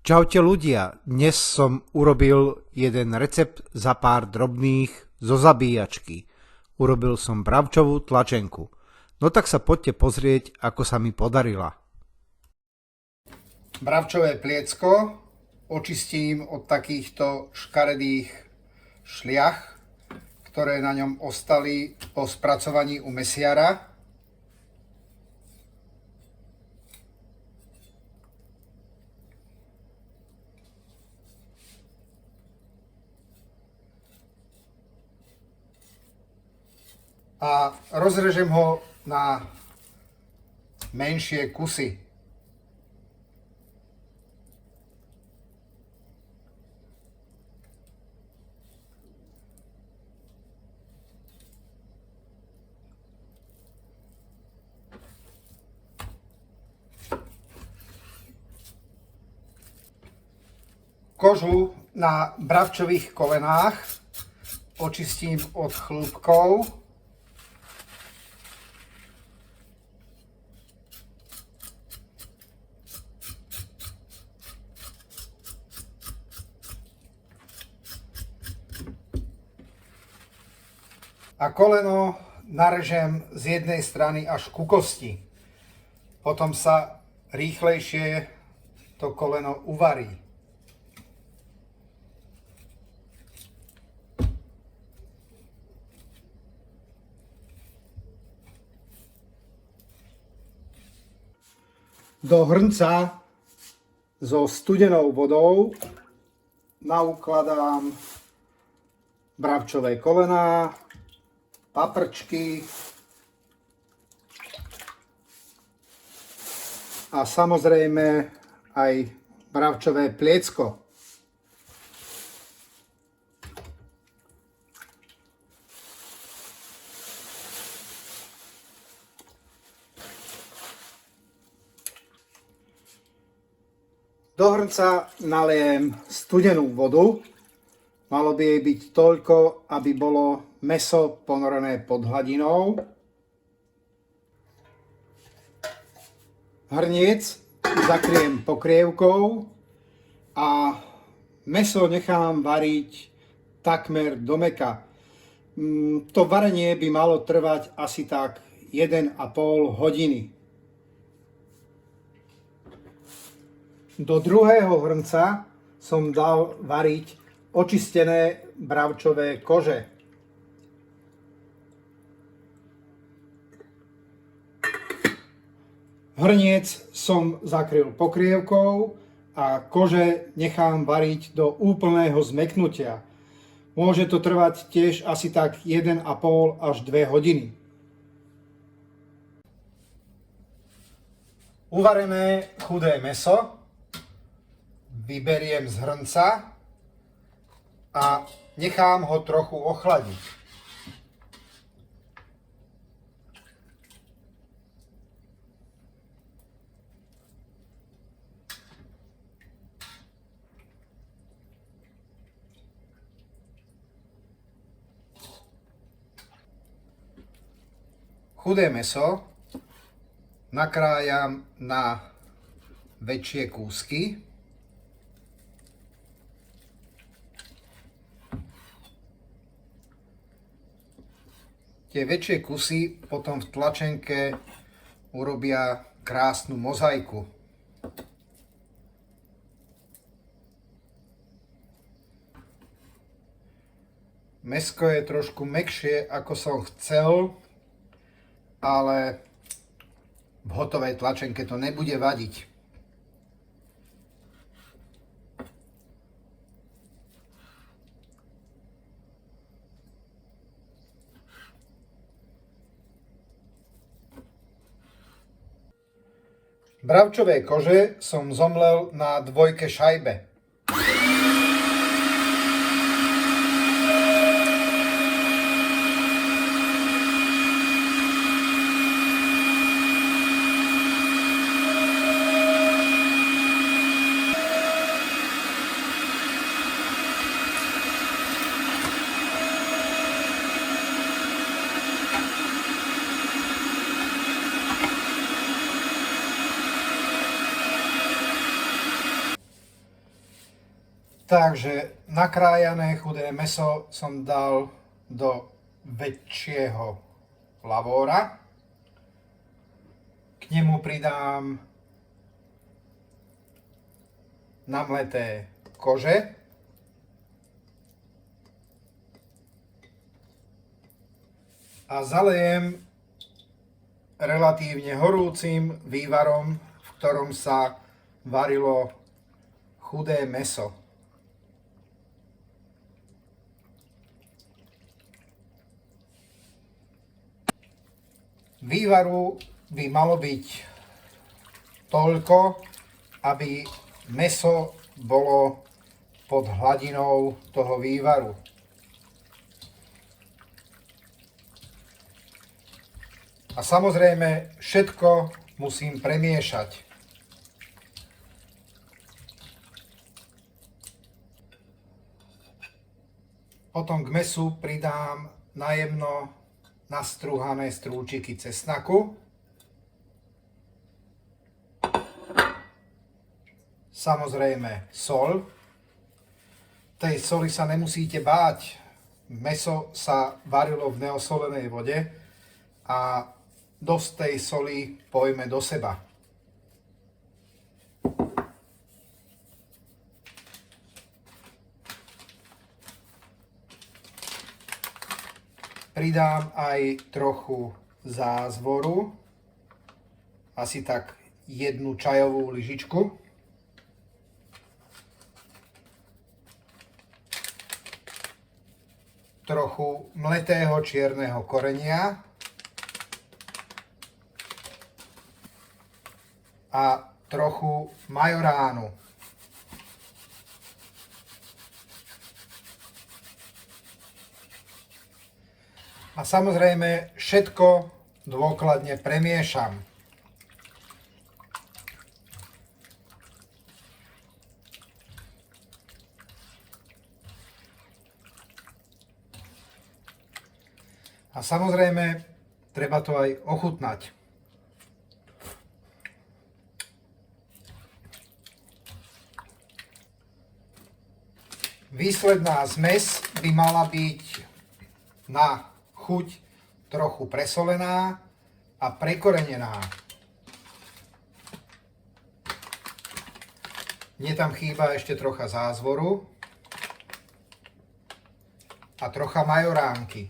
Čaute ľudia, dnes som urobil jeden recept za pár drobných zo zabíjačky. Urobil som bravčovú tlačenku. No tak sa poďte pozrieť, ako sa mi podarila. Bravčové pliecko očistím od takýchto škaredých šliach, ktoré na ňom ostali po spracovaní u mesiara. A rozrežem ho na menšie kusy. Kožu na bravčových kolenách očistím od chlúpkov. A koleno narežem z jednej strany až ku kosti. Potom sa rýchlejšie to koleno uvarí. Do hrnca so studenou vodou naukladám bravčové kolená, paprčky a samozrejme aj bravčové pliecko. Do hrnca nalejem studenú vodu. Malo by jej byť toľko, aby bolo mäso ponorené pod hladinou. Hrniec zakriem pokrievkou a mäso nechám variť takmer do mäka. To varenie by malo trvať asi tak 1,5 hodiny. Do druhého hrnca som dal variť očistené bravčové kože. Hrniec som zakryl pokrievkou a kože nechám variť do úplného zmäknutia. Môže to trvať tiež asi tak 1,5 až 2 hodiny. Uvarené chudé mäso vyberiem z hrnca a nechám ho trochu ochladiť. Chudé mäso nakrájam na väčšie kúsky. Tie väčšie kusy potom v tlačenke urobia krásnu mozaiku. Mäsko je trošku mäkšie, ako som chcel, ale v hotovej tlačenke to nebude vadiť. Bravčové kože som zomlel na 2 šajbe. Takže nakrájané chudé mäso som dal do väčšieho lavóra. K nemu pridám namleté kože. A zalejem relatívne horúcim vývarom, v ktorom sa varilo chudé mäso. Vývaru by malo byť toľko, aby mäso bolo pod hladinou toho vývaru. A samozrejme všetko musím premiešať. Potom k mäsu pridám najemno nastrúhané strúčiky cesnaku. Samozrejme soľ. Tej soli sa nemusíte báť. Mäso sa varilo v neosolenej vode a dosť tej soli pojme do seba. Pridám aj trochu zázvoru, asi tak 1 čajovú lyžičku. Trochu mletého čierneho korenia a trochu majoránu. A samozrejme všetko dôkladne premiešam. A samozrejme treba to aj ochutnať. Výsledná zmes by mala byť na chuť trochu presolená a prekorenená. Mne tam chýba ešte trocha zázvoru a trocha majoránky.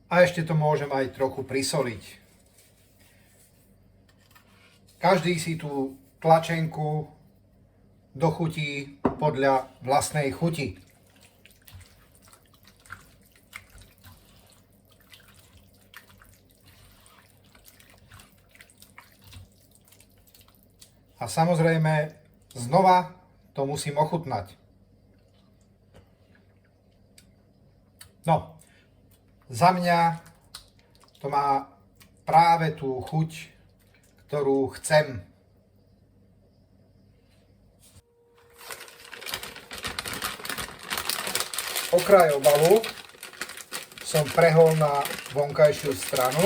A ešte to môžem aj trochu prisoliť. Každý si tú tlačenku dochutí podľa vlastnej chuti. A samozrejme, znova to musím ochutnať. No. Za mňa to má práve tú chuť, ktorú chcem. Okraj obalu som prehol na vonkajšiu stranu.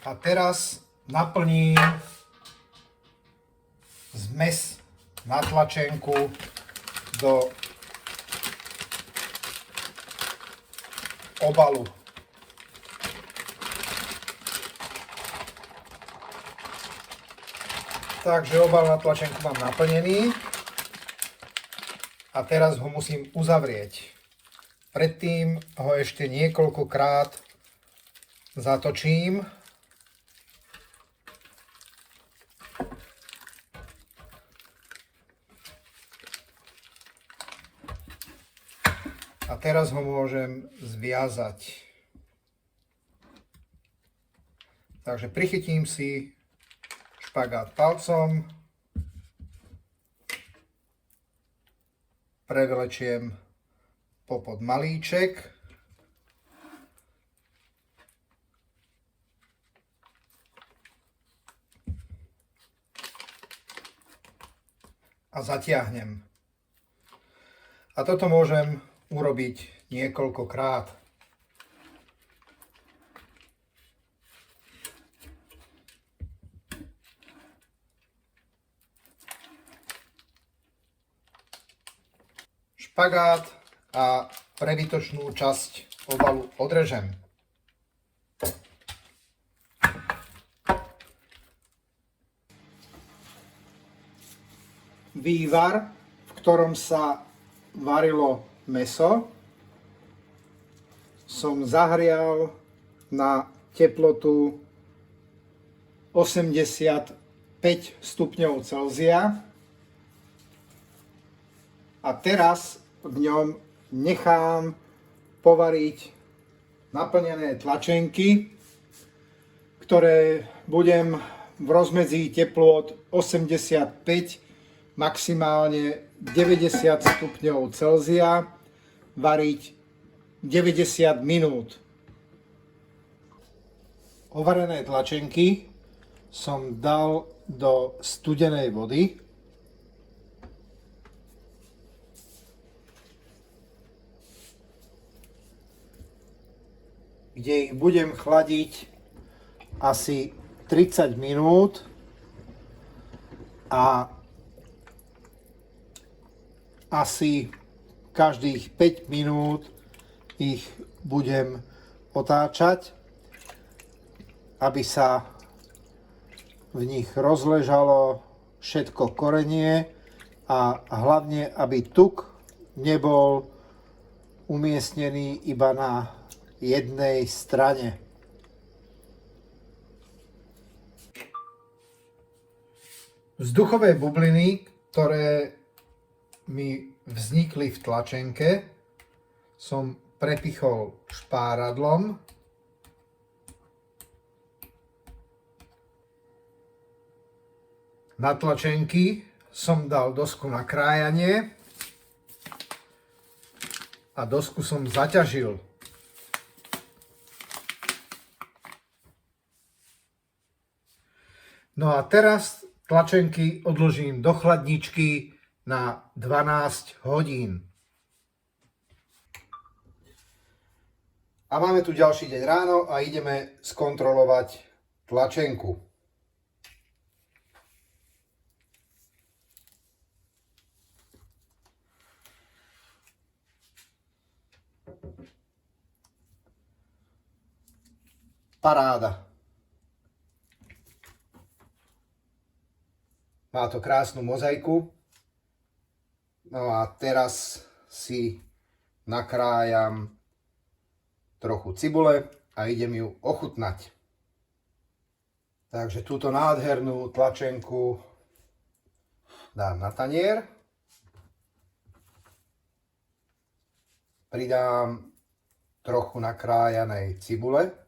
A teraz naplním zmes na tlačenku do obalu. Takže obal na tlačenku mám naplnený a teraz ho musím uzavrieť. Predtým ho ešte niekoľkokrát zatočím. A teraz ho môžem zviazať. Takže prichytím si špagát palcom, prevlečiem popod malíček a zatiahnem. A toto môžem urobiť niekoľkokrát. Špagát a prebytočnú časť obalu odrežem. Vývar, v ktorom sa varilo mäso, som zahrial na teplotu 85 stupňov Celzia a teraz v ňom nechám povariť naplnené tlačenky, ktoré budem v rozmedzi teplôt 85 maximálne 90 stupňov Celzia variť 90 minút. Ovarené tlačenky som dal do studenej vody. Kde ich budem chladiť asi 30 minút a asi každých 5 minút ich budem otáčať, aby sa v nich rozležalo všetko korenie a hlavne, aby tuk nebol umiestnený iba na jednej strane. Vzduchové bubliny, ktoré mi vznikli v tlačenke, som prepichol špáradlom. Na tlačenky som dal dosku na krájanie a dosku som zaťažil. No a teraz tlačenky odložím do chladničky na 12 hodín. A máme tu ďalší deň ráno a ideme skontrolovať tlačenku. Paráda. Má to krásnu mozaiku. No a teraz si nakrájam trochu cibule a idem ju ochutnať. Takže túto nádhernú tlačenku dám na tanier. Pridám trochu nakrájanej cibule.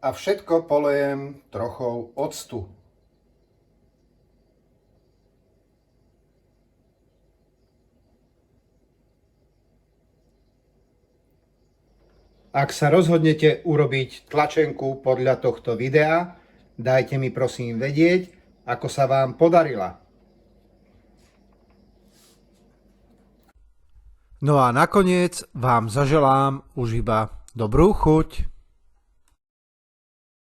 A všetko polejem trochou octu. Ak sa rozhodnete urobiť tlačenku podľa tohto videa, dajte mi prosím vedieť, ako sa vám podarila. No a nakoniec vám zaželám už iba dobrú chuť.